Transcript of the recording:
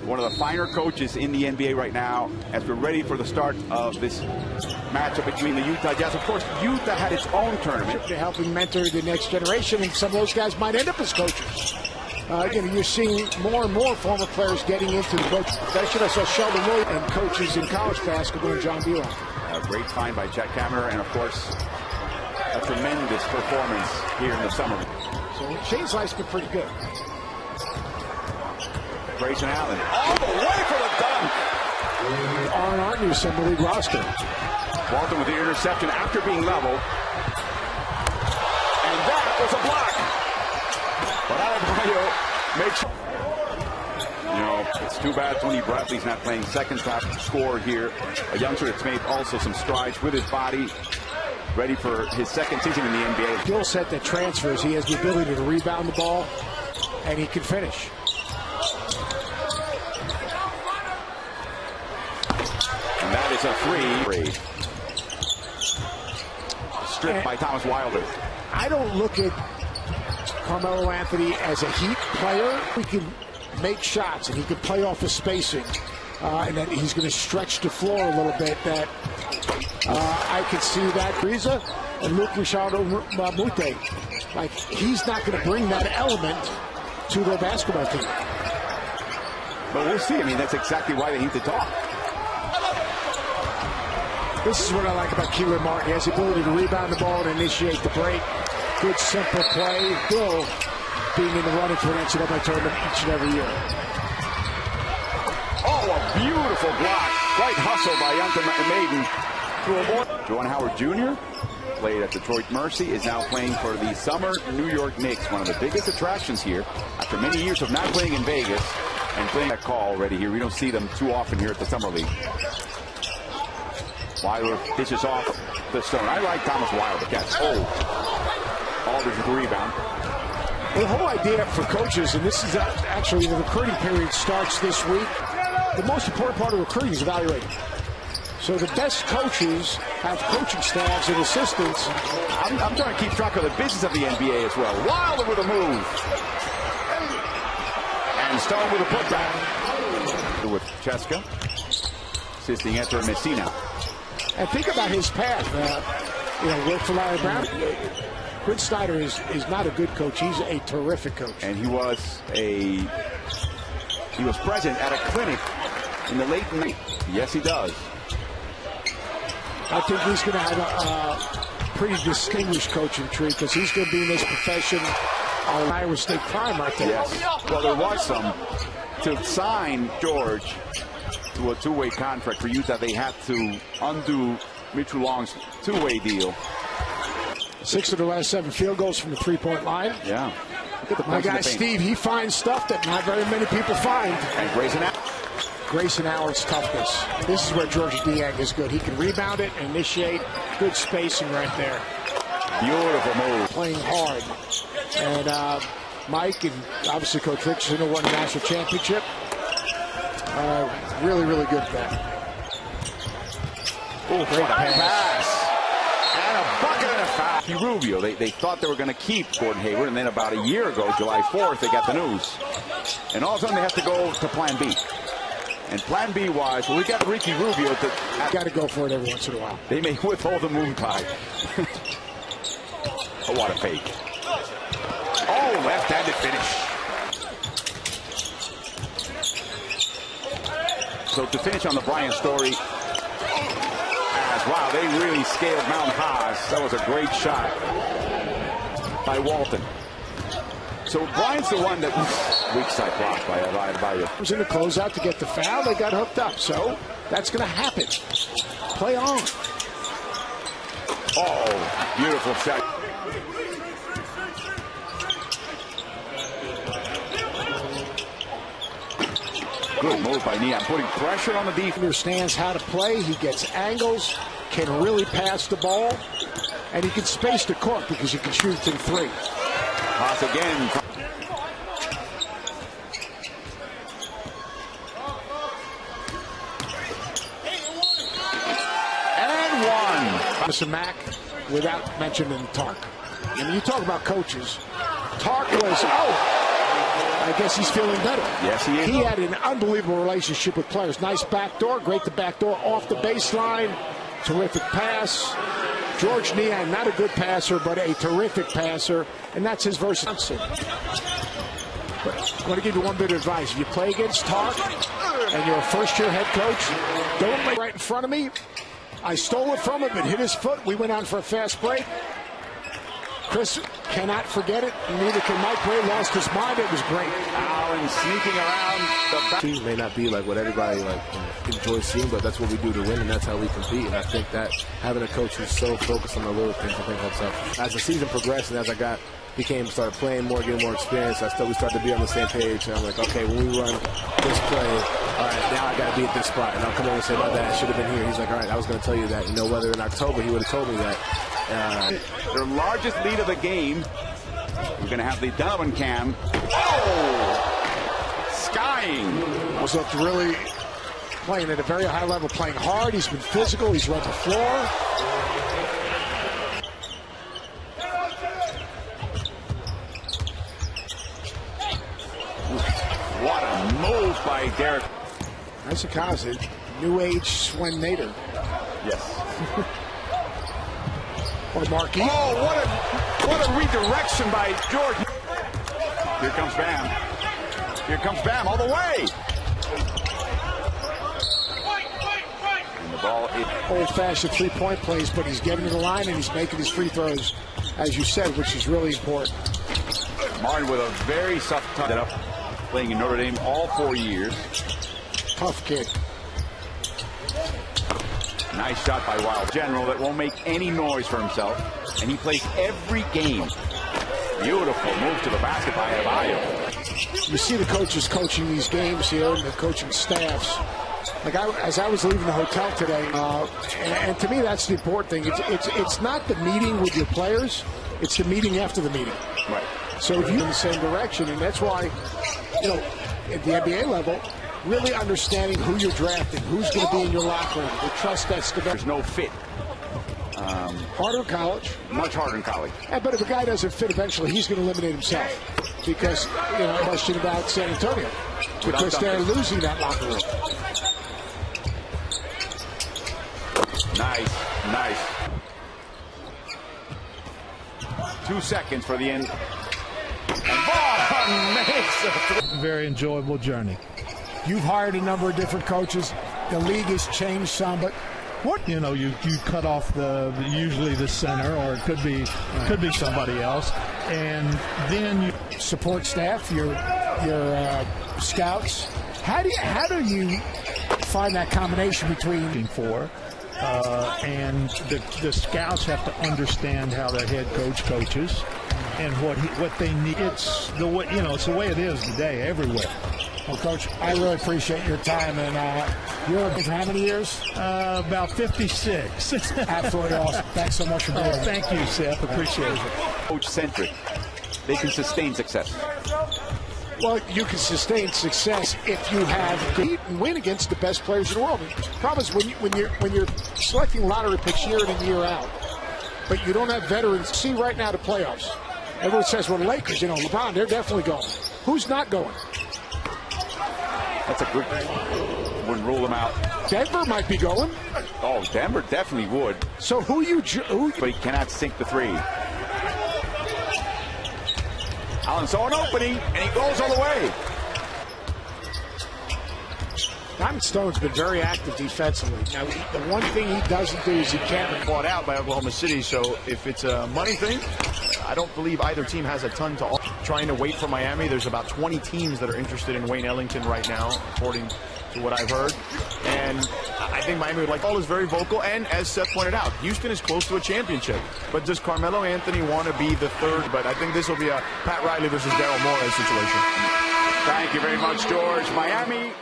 one of the finer coaches in the NBA right now, as we're ready for the start of this matchup between the Utah Jazz. Of course, Utah had its own tournament. They're helping mentor the next generation, and some of those guys might end up as coaches. Again, you're seeing more and more former players getting into the coaching profession. I saw Sheldon Williams and coaches in college basketball and John Beeline. A great find by Chet Kammerer, and of course, a tremendous performance here in the summer. So Shane's life's been pretty good. Grayson Allen all the way for the dunk. Aren't you summer league roster? Walton with the interception after being level. And that was a block. But Adebayo makes... You know, it's too bad Tony Bradley's not playing second top scorer here. A youngster that's made also some strides with his body. Ready for his second season in the NBA. Skill set that transfers. He has the ability to rebound the ball, and he can finish. And that is a three. Stripped by Thomas Wilder. I don't look at Carmelo Anthony as a Heat player. He can make shots, and he can play off his spacing. And then he's going to stretch the floor a little bit. That I can see that. Riza and Luke Richard-Mute, like, he's not going to bring that element to their basketball team. But we'll see. I mean, that's exactly why they need to talk. This is what I like about Keelan Martin. He has the ability to rebound the ball and initiate the break. Good, simple play. Bill being in the running for an NCAA tournament each and every year. Oh, a beautiful block. Great hustle by Yonta Maiden. Juwan Howard Jr. played at Detroit Mercy, is now playing for the Summer New York Knicks, one of the biggest attractions here. After many years of not playing in Vegas and playing that call already here, we don't see them too often here at the Summer League. Wilder dishes off the Stone. I like Thomas Wilder. Catch. Oh, Aldridge with the rebound. Well, the whole idea for coaches, and this is actually the recruiting period starts this week. The most important part of recruiting is evaluating. So the best coaches have coaching staffs and assistants. I'm trying to keep track of the business of the NBA as well. Wilder with a move. And Stone with a putback. With Cheska. Assisting Enter Messina. And think about his path. Work for Larry Brown. Quinn Snyder is not a good coach. He's a terrific coach. And he was present at a clinic in the late night. Yes, he does. I think he's going to have a pretty distinguished coaching tree, because he's going to be in this profession on Iowa State Prime, I think. Yes. Well, there was some. To sign George to a two-way contract for Utah, they had to undo Mitchell Long's two-way deal. 6 of the last 7 field goals from the three-point line. Yeah. My guy Steve, he finds stuff that not very many people find. And Grayson Allen's toughness. This is where George Dieng is good. He can rebound it, initiate, good spacing right there. Beautiful move. Playing hard. And Mike and obviously Coach Richardson, who won the national championship. Really, really good at that. Oh, great pass. And a bucket and a foul. Rubio, they thought they were going to keep Gordon Hayward, and then about a year ago, July 4th, they got the news. And all of a sudden, they have to go to Plan B. And Plan B was, well, we got Ricky Rubio to... Got to go for it every once in a while. They may withhold the move by. Oh, what a fake. Oh, left-handed finish. So to finish on the Bryant story, wow, they really scaled Mount Haas. That was a great shot by Walton. So Bryant's the one that weak side blocked by Adebayo. Was in the closeout to get the foul. They got hooked up. So that's going to happen. Play on. Oh, beautiful shot. Good move by Neon, putting pressure on the defense. Understands how to play. He gets angles, can really pass the ball, and he can space the court because he can shoot from 3. Pass again. And one. Mr. Mack, without mentioning Tark. I mean, you talk about coaches. Tark was, I guess he's feeling better. Yes, he is. He had an unbelievable relationship with players. Nice backdoor, great the backdoor off the baseline. Terrific pass. George Niang, not a good passer, but a terrific passer, and that's his versatility. But I'm going to give you one bit of advice. If you play against Tark and you're a first-year head coach, don't lay right in front of me. I stole it from him and hit his foot. We went on for a fast break. Chris cannot forget it. Neither can Mike. Gray lost his mind. It was great. Allen sneaking around the back. Team may not be like what everybody enjoys seeing, but that's what we do to win, and that's how we compete. And I think that having a coach who's so focused on the little things, I think helps out. As the season progressed and as I started playing more, getting more experience, we started to be on the same page. And I'm like, okay, when we run this play, all right, now I got to be at this spot. And I'll come over and say, my bad, I should have been here. He's like, all right, I was going to tell you that. Whether in October he would have told me that. Their largest lead of the game. We're going to have the Donovan cam. Oh! Skying. Was looked really playing at a very high level, playing hard. He's been physical. He's run the floor. What a move by Derek. Nice Akazi, new age Swen Nader. Yes. Or Marquis. Oh, what a redirection by George. Here comes Bam. Here comes Bam all the way. And the ball is old-fashioned three-point plays, but he's getting to the line and he's making his free throws, as you said, which is really important. Martin with a very soft touch. Playing in Notre Dame all 4 years. Tough kid. Nice shot by Wild General that won't make any noise for himself. And he plays every game. Beautiful move to the basket by Adebayo. You see the coaches coaching these games here and the coaching staffs. Like as I was leaving the hotel today, and to me that's the important thing. It's not the meeting with your players, it's the meeting after the meeting. Right. So if you're in the same direction, and that's why, at the NBA level, really understanding who you're drafting, who's going to be in your locker room, the trust that's developed. There's no fit. Harder in college. Much harder in college. But if a guy doesn't fit eventually, he's going to eliminate himself. Because, question about San Antonio. Because they're losing that locker room. Nice. 2 seconds for the end. And Vaughn makes a very enjoyable journey. You've hired a number of different coaches. The league has changed some, but you cut off usually the center, or it could be somebody else, and then you support staff, your scouts. How do you find that combination between and the scouts have to understand how their head coach coaches and what they need. It's the way it's the way it is today everywhere. Well, Coach, I really appreciate your time, and you're for how many years? About 56. Absolutely awesome. Thanks so much for being here. Thank you, Seth. Appreciate it. Coach-centric. They can sustain success. Well, you can sustain success if you have compete and win against the best players in the world. The problem is when you're selecting lottery picks year in and year out, but you don't have veterans. See right now the playoffs. Everyone says, well, the Lakers, LeBron, they're definitely going. Who's not going? That's a good. Wouldn't rule them out. Denver might be going. Oh, Denver definitely would. So who? But he cannot sink the three. Allen saw an opening, and he goes all the way. Diamond Stone's been very active defensively. Now, the one thing he doesn't do is he can't be bought out by Oklahoma City. So if it's a money thing, I don't believe either team has a ton to offer. Trying to wait for Miami. There's about 20 teams that are interested in Wayne Ellington right now, according to what I've heard. And I think Miami would like. Paul is very vocal, and as Seth pointed out, Houston is close to a championship. But does Carmelo Anthony want to be the third? But I think this will be a Pat Riley versus Daryl Morey situation. Thank you very much, George. Miami.